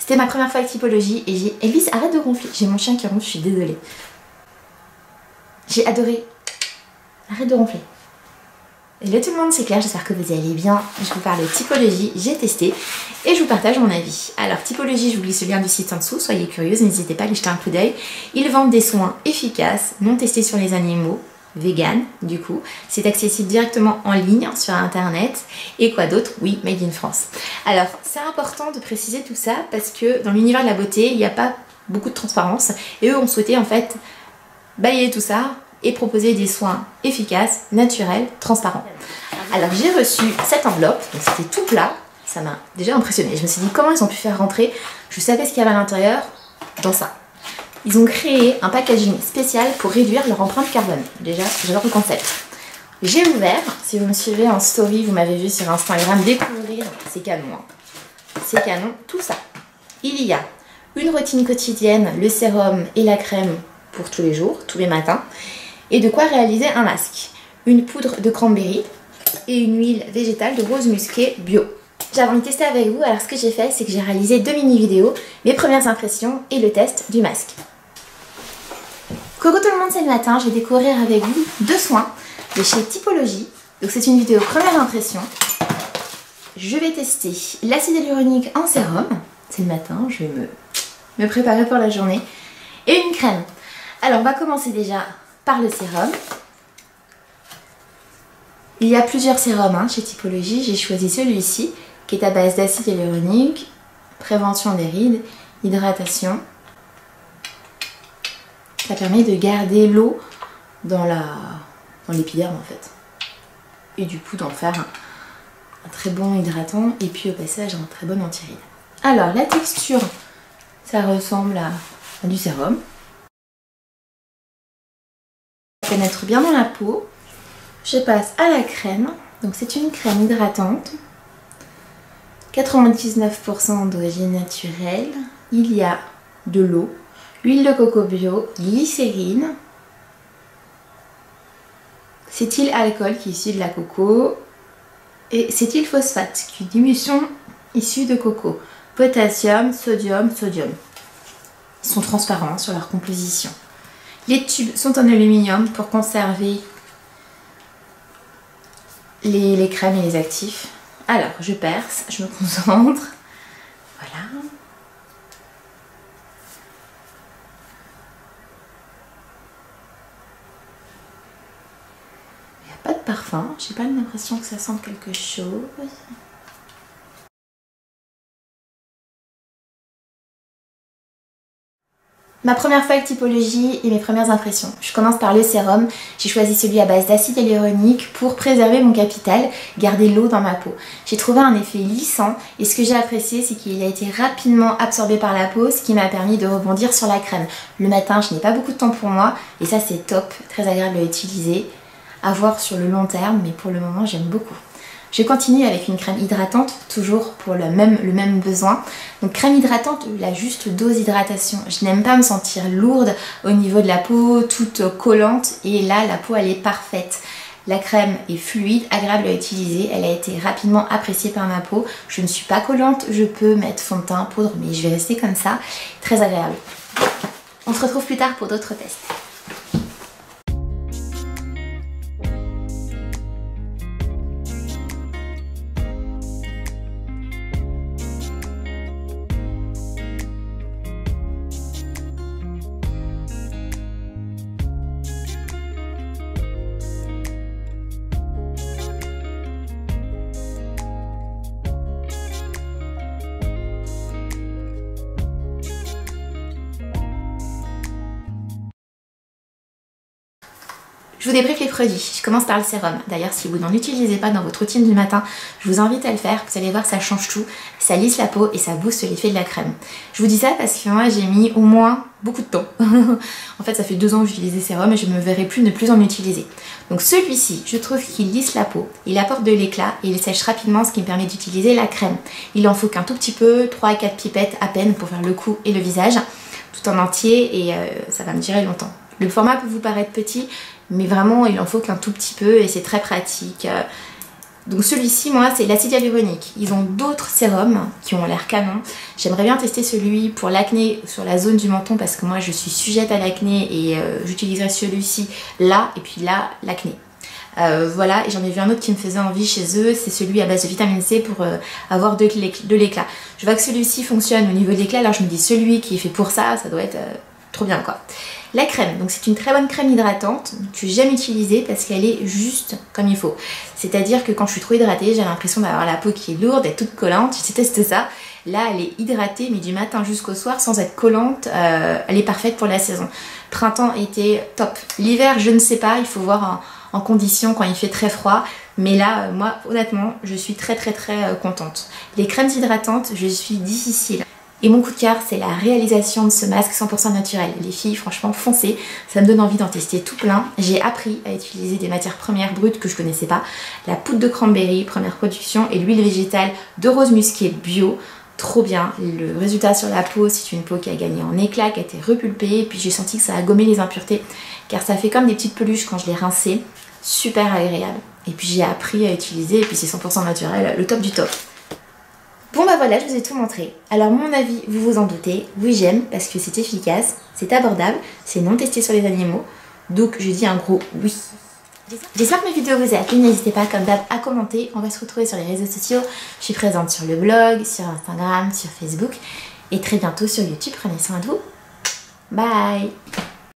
C'était ma première fois avec Typologie et j'ai... Elvis, arrête de ronfler. J'ai mon chien qui ronfle, je suis désolée. J'ai adoré. Arrête de ronfler. Hello tout le monde, c'est Claire, j'espère que vous allez bien. Je vous parle de Typologie, j'ai testé et je vous partage mon avis. Alors Typologie, je vous glisse le lien du site en dessous, soyez curieuse, n'hésitez pas à aller jeter un coup d'œil. Ils vendent des soins efficaces, non testés sur les animaux, vegan du coup. C'est accessible directement en ligne sur internet. Et quoi d'autre? Oui, made in France. Alors c'est important de préciser tout ça parce que dans l'univers de la beauté, il n'y a pas beaucoup de transparence. Et eux ont souhaité en fait balayer tout ça et proposer des soins efficaces, naturels, transparents. Alors j'ai reçu cette enveloppe, donc c'était tout plat, ça m'a déjà impressionnée. Je me suis dit comment ils ont pu faire rentrer, je savais ce qu'il y avait à l'intérieur, dans ça. Ils ont créé un packaging spécial pour réduire leur empreinte carbone. Déjà, j'adore le concept. J'ai ouvert, si vous me suivez en story, vous m'avez vu sur Instagram découvrir, c'est canon, hein. C'est canon, tout ça. Il y a une routine quotidienne, le sérum et la crème pour tous les jours, tous les matins. Et de quoi réaliser un masque. Une poudre de cranberry et une huile végétale de rose musquée bio. J'avais envie de tester avec vous, alors ce que j'ai fait, c'est que j'ai réalisé 2 mini-vidéos, mes premières impressions et le test du masque. Coucou tout le monde, c'est le matin, je vais découvrir avec vous 2 soins de chez Typologie. Donc c'est une vidéo première impression. Je vais tester l'acide hyaluronique en sérum, c'est le matin, je vais me préparer pour la journée, et une crème. Alors on va commencer déjà par le sérum. Il y a plusieurs sérums chez Typologie, j'ai choisi celui-ci qui est à base d'acide hyaluronique, prévention des rides, hydratation. Ça permet de garder l'eau dans l'épiderme en fait. Et du coup d'en faire un très bon hydratant et puis au passage un très bon anti-rides. Alors la texture, ça ressemble à du sérum. Pénètre bien dans la peau. Je passe à la crème. Donc c'est une crème hydratante. 99% d'origine naturelle. Il y a de l'eau, huile de coco bio, glycérine, cétylalcool qui est issu de la coco et cétylphosphate qui est une émulsion issue de coco. Potassium, sodium. Ils sont transparents sur leur composition. Les tubes sont en aluminium pour conserver les crèmes et les actifs. Alors, je perce, je me concentre. Voilà. Il n'y a pas de parfum. J'ai pas l'impression que ça sente quelque chose. Ma première fois avec Typologie et mes premières impressions. Je commence par le sérum. J'ai choisi celui à base d'acide hyaluronique pour préserver mon capital, garder l'eau dans ma peau. J'ai trouvé un effet lissant et ce que j'ai apprécié, c'est qu'il a été rapidement absorbé par la peau, ce qui m'a permis de rebondir sur la crème. Le matin, je n'ai pas beaucoup de temps pour moi et ça c'est top, très agréable à utiliser, à voir sur le long terme, mais pour le moment j'aime beaucoup. Je continue avec une crème hydratante, toujours pour le même besoin. Donc crème hydratante, la juste dose d'hydratation. Je n'aime pas me sentir lourde au niveau de la peau, toute collante. Et là, la peau, elle est parfaite. La crème est fluide, agréable à utiliser. Elle a été rapidement appréciée par ma peau. Je ne suis pas collante, je peux mettre fond de teint, poudre, mais je vais rester comme ça. Très agréable. On se retrouve plus tard pour d'autres tests. Je vous débriefe les produits. Je commence par le sérum. D'ailleurs, si vous n'en utilisez pas dans votre routine du matin, je vous invite à le faire. Vous allez voir, ça change tout. Ça lisse la peau et ça booste l'effet de la crème. Je vous dis ça parce que moi, j'ai mis au moins beaucoup de temps. En fait, ça fait 2 ans que j'utilise des sérums et je me verrai plus ne plus en utiliser. Donc celui-ci, je trouve qu'il lisse la peau. Il apporte de l'éclat et il sèche rapidement, ce qui me permet d'utiliser la crème. Il en faut qu'un tout petit peu, 3 à 4 pipettes à peine pour faire le cou et le visage, tout en entier et ça va me durer longtemps. Le format peut vous paraître petit, mais vraiment il en faut qu'un tout petit peu et c'est très pratique. Donc celui-ci, moi, c'est l'acide hyaluronique. Ils ont d'autres sérums qui ont l'air canon. J'aimerais bien tester celui pour l'acné sur la zone du menton parce que moi je suis sujette à l'acné et j'utiliserai celui-ci là et puis là l'acné. Voilà, et j'en ai vu un autre qui me faisait envie chez eux, c'est celui à base de vitamine C pour avoir de l'éclat. Je vois que celui-ci fonctionne au niveau de l'éclat, alors je me dis celui qui est fait pour ça, ça doit être trop bien quoi. La crème, donc c'est une très bonne crème hydratante que j'aime utiliser parce qu'elle est juste comme il faut. C'est-à-dire que quand je suis trop hydratée, j'ai l'impression d'avoir la peau qui est lourde, d'être toute collante, je déteste ça. Là, elle est hydratée, mais du matin jusqu'au soir, sans être collante, elle est parfaite pour la saison. Printemps, été, top. L'hiver, je ne sais pas, il faut voir en condition quand il fait très froid. Mais là, moi, honnêtement, je suis très contente. Les crèmes hydratantes, je suis difficile. Et mon coup de cœur, c'est la réalisation de ce masque 100% naturel. Les filles, franchement, foncez, ça me donne envie d'en tester tout plein. J'ai appris à utiliser des matières premières brutes que je connaissais pas. La poudre de cranberry, première production, et l'huile végétale de rose musquée bio. Trop bien. Le résultat sur la peau, c'est une peau qui a gagné en éclat, qui a été repulpée. Et puis j'ai senti que ça a gommé les impuretés, car ça fait comme des petites peluches quand je les rinçais. Super agréable. Et puis j'ai appris à utiliser, et puis c'est 100% naturel, le top du top. Bon bah voilà, je vous ai tout montré. Alors mon avis, vous vous en doutez, oui j'aime parce que c'est efficace, c'est abordable, c'est non testé sur les animaux, donc je dis un gros oui. J'espère que mes vidéos vous aident, n'hésitez pas comme d'hab à commenter, on va se retrouver sur les réseaux sociaux, je suis présente sur le blog, sur Instagram, sur Facebook et très bientôt sur YouTube, prenez soin de vous, bye.